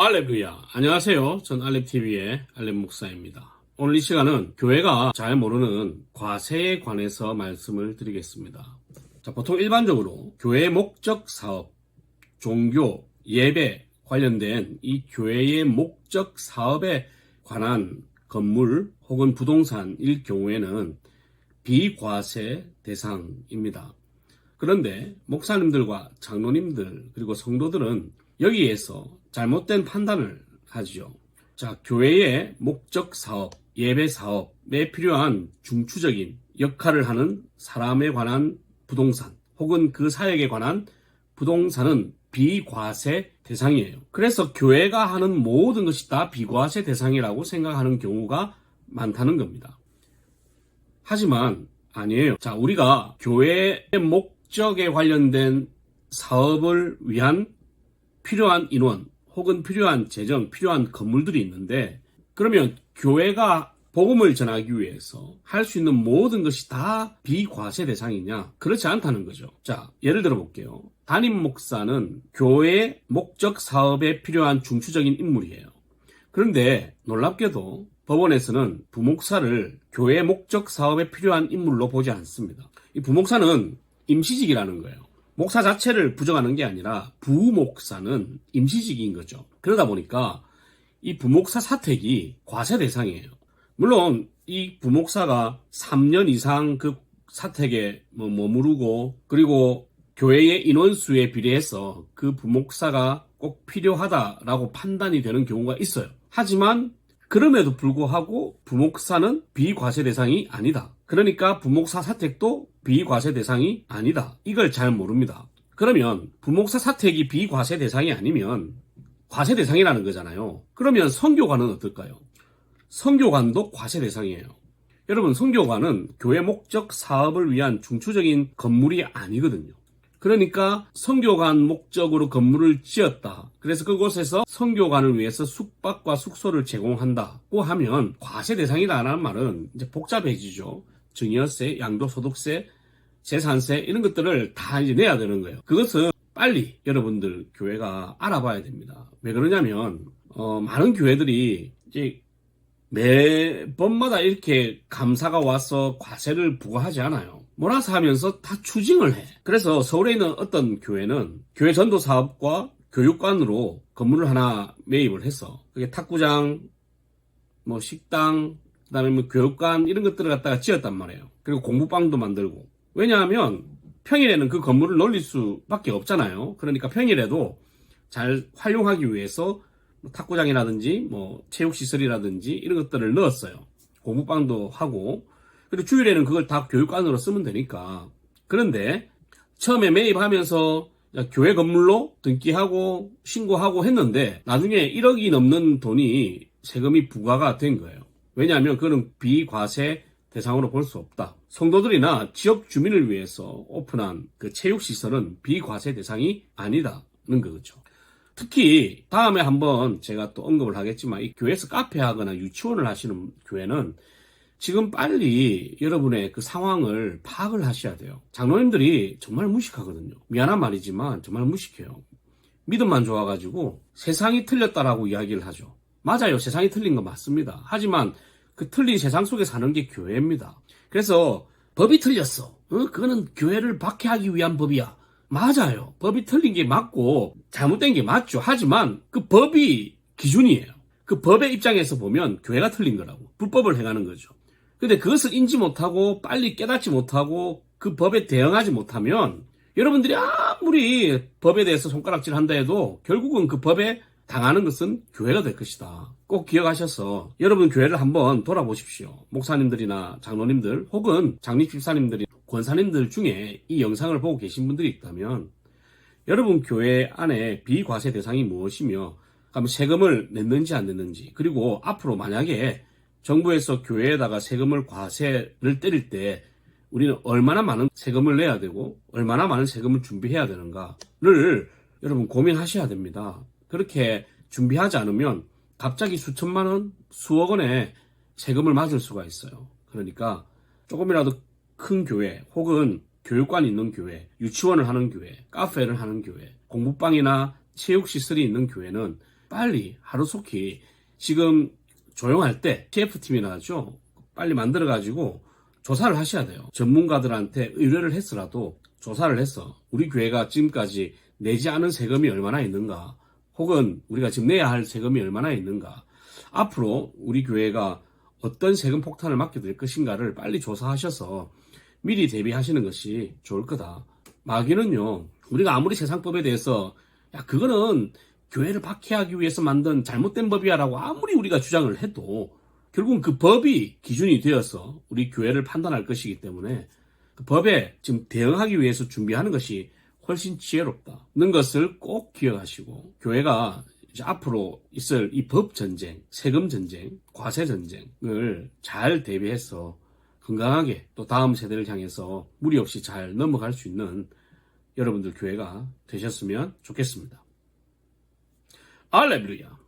알렙루야. 안녕하세요. 전 알렙TV의 알렙 목사입니다. 오늘 이 시간은 교회가 잘 모르는 과세에 관해서 말씀을 드리겠습니다. 자, 보통 일반적으로 교회의 목적 사업, 종교, 예배 관련된 이 교회의 목적 사업에 관한 건물 혹은 부동산일 경우에는 비과세 대상입니다. 그런데 목사님들과 장로님들 그리고 성도들은 여기에서 잘못된 판단을 하죠. 자, 교회의 목적 사업, 예배 사업에 필요한 중추적인 역할을 하는 사람에 관한 부동산 혹은 그 사역에 관한 부동산은 비과세 대상이에요. 그래서 교회가 하는 모든 것이 다 비과세 대상이라고 생각하는 경우가 많다는 겁니다. 하지만 아니에요. 자, 우리가 교회의 목적에 관련된 사업을 위한 필요한 인원 혹은 필요한 재정, 필요한 건물들이 있는데, 그러면 교회가 복음을 전하기 위해서 할 수 있는 모든 것이 다 비과세 대상이냐? 그렇지 않다는 거죠. 자, 예를 들어 볼게요. 담임 목사는 교회 목적 사업에 필요한 중추적인 인물이에요. 그런데 놀랍게도 법원에서는 부목사를 교회 목적 사업에 필요한 인물로 보지 않습니다. 이 부목사는 임시직이라는 거예요. 목사 자체를 부정하는 게 아니라 부목사는 임시직인 거죠. 그러다 보니까 이 부목사 사택이 과세 대상이에요. 물론 이 부목사가 3년 이상 그 사택에 머무르고 그리고 교회의 인원수에 비례해서 그 부목사가 꼭 필요하다라고 판단이 되는 경우가 있어요. 하지만 그럼에도 불구하고 부목사는 비과세 대상이 아니다. 그러니까 부목사 사택도 비과세 대상이 아니다. 이걸 잘 모릅니다. 그러면 부목사 사택이 비과세 대상이 아니면 과세 대상이라는 거잖아요. 그러면 선교관은 어떨까요? 선교관도 과세 대상이에요. 여러분, 선교관은 교회 목적 사업을 위한 중추적인 건물이 아니거든요. 그러니까 선교관 목적으로 건물을 지었다. 그래서 그곳에서 선교관을 위해서 숙박과 숙소를 제공한다고 하면 과세 대상이다라는 말은 이제 복잡해지죠. 증여세, 양도소득세, 재산세 이런 것들을 다 이제 내야 되는 거예요. 그것은 빨리 여러분들 교회가 알아봐야 됩니다. 왜 그러냐면 많은 교회들이 이제 매번마다 이렇게 감사가 와서 과세를 부과하지 않아요. 몰아서 하면서 다 추징을 해. 그래서 서울에 있는 어떤 교회는 교회 전도 사업과 교육관으로 건물을 하나 매입을 해서 그게 탁구장, 식당, 그다음에 교육관 이런 것들을 갖다가 지었단 말이에요. 그리고 공부방도 만들고. 왜냐하면 평일에는 그 건물을 놀릴 수밖에 없잖아요. 그러니까 평일에도 잘 활용하기 위해서 탁구장이라든지 체육시설이라든지 이런 것들을 넣었어요. 공부방도 하고 그리고 주일에는 그걸 다 교육관으로 쓰면 되니까. 그런데 처음에 매입하면서 교회 건물로 등기하고 신고하고 했는데 나중에 1억이 넘는 돈이 세금이 부과가 된 거예요. 왜냐하면 그거는 비과세 대상으로 볼 수 없다. 성도들이나 지역 주민을 위해서 오픈한 그 체육시설은 비과세 대상이 아니다는 거죠. 특히 다음에 한번 제가 또 언급을 하겠지만 이 교회에서 카페 하거나 유치원을 하시는 교회는 지금 빨리 여러분의 그 상황을 파악을 하셔야 돼요. 장로님들이 정말 무식하거든요. 미안한 말이지만 정말 무식해요. 믿음만 좋아가지고 세상이 틀렸다라고 이야기를 하죠. 맞아요. 세상이 틀린 거 맞습니다. 하지만 그 틀린 세상 속에 사는 게 교회입니다. 그래서 법이 틀렸어. 그거는 교회를 박해하기 위한 법이야. 맞아요. 법이 틀린 게 맞고 잘못된 게 맞죠. 하지만 그 법이 기준이에요. 그 법의 입장에서 보면 교회가 틀린 거라고. 불법을 행하는 거죠. 근데 그것을 인지 못하고 빨리 깨닫지 못하고 그 법에 대응하지 못하면 여러분들이 아무리 법에 대해서 손가락질 한다 해도 결국은 그 법에 당하는 것은 교회가 될 것이다. 꼭 기억하셔서 여러분 교회를 한번 돌아보십시오. 목사님들이나 장로님들 혹은 장립집사님들이 권사님들 중에 이 영상을 보고 계신 분들이 있다면 여러분 교회 안에 비과세 대상이 무엇이며 그럼 세금을 냈는지 안 냈는지 그리고 앞으로 만약에 정부에서 교회에다가 세금을 과세를 때릴 때 우리는 얼마나 많은 세금을 내야 되고 얼마나 많은 세금을 준비해야 되는가를 여러분 고민하셔야 됩니다. 그렇게 준비하지 않으면 갑자기 수천만 원, 수억 원의 세금을 맞을 수가 있어요. 그러니까 조금이라도 큰 교회 혹은 교육관이 있는 교회, 유치원을 하는 교회, 카페를 하는 교회, 공부방이나 체육시설이 있는 교회는 빨리 하루속히 지금 조용할 때 TF팀이나 하죠. 빨리 만들어가지고 조사를 하셔야 돼요. 전문가들한테 의뢰를 했으라도 조사를 해서 우리 교회가 지금까지 내지 않은 세금이 얼마나 있는가, 혹은 우리가 지금 내야 할 세금이 얼마나 있는가, 앞으로 우리 교회가 어떤 세금 폭탄을 맞게 될 것인가를 빨리 조사하셔서 미리 대비하시는 것이 좋을 거다. 마귀는요, 우리가 아무리 세상법에 대해서 야 그거는 교회를 박해하기 위해서 만든 잘못된 법이야 라고 아무리 우리가 주장을 해도 결국은 그 법이 기준이 되어서 우리 교회를 판단할 것이기 때문에 그 법에 지금 대응하기 위해서 준비하는 것이 훨씬 지혜롭다는 것을 꼭 기억하시고, 교회가 이제 앞으로 있을 이 법 전쟁, 세금 전쟁, 과세 전쟁을 잘 대비해서 건강하게 또 다음 세대를 향해서 무리 없이 잘 넘어갈 수 있는 여러분들 교회가 되셨으면 좋겠습니다. 할렐루야.